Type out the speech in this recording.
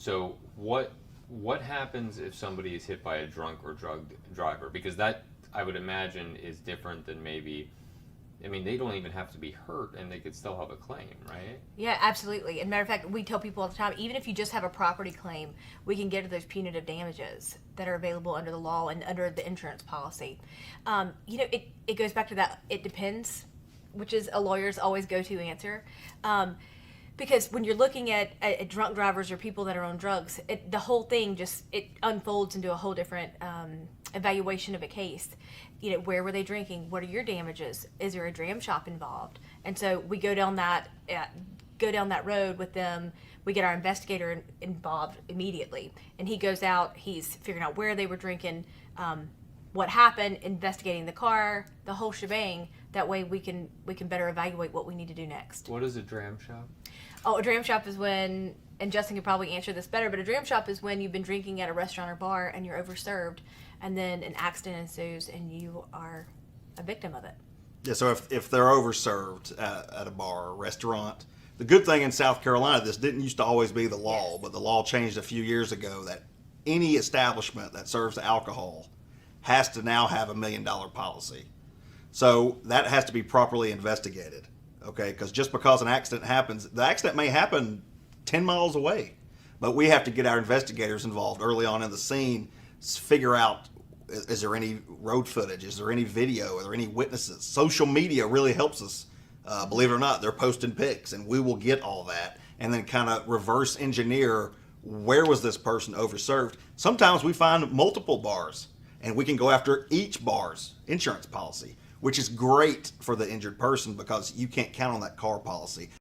So what happens if somebody is hit by a drunk or drugged driver? Because that, I would imagine, is different than maybe. I mean, they don't even have to be hurt, and they could still have a claim, right? Yeah, absolutely. And matter of fact, we tell people all the time, even if you just have a property claim, we can get to those punitive damages that are available under the law and under the insurance policy. It goes back to that, it depends, which is a lawyer's always go-to answer. Because when you're looking at drunk drivers or people that are on drugs, the whole thing it unfolds into a whole different evaluation of a case. Where were they drinking? What are your damages? Is there a dram shop involved? And so we go down that road with them. We get our investigator involved immediately, and he goes out. He's figuring out where they were drinking, what happened, investigating the car, the whole shebang. That way we can better evaluate what we need to do next. What is a dram shop? Oh, a dram shop is when, and Justin could probably answer this better, but a dram shop is when you've been drinking at a restaurant or bar and you're overserved, and then an accident ensues and you are a victim of it. Yeah, so if they're overserved at a bar or restaurant, the good thing in South Carolina, this didn't used to always be the law, but the law changed a few years ago that any establishment that serves alcohol has to now have $1 million policy. So that has to be properly investigated, okay? Because just because an accident happens, the accident may happen 10 miles away, but we have to get our investigators involved early on in the scene, figure out, is there any road footage? Is there any video? Are there any witnesses? Social media really helps us. Believe it or not, they're posting pics, and we will get all that and then kind of reverse engineer, where was this person overserved? Sometimes we find multiple bars, and we can go after each bar's insurance policy, which is great for the injured person because you can't count on that car policy.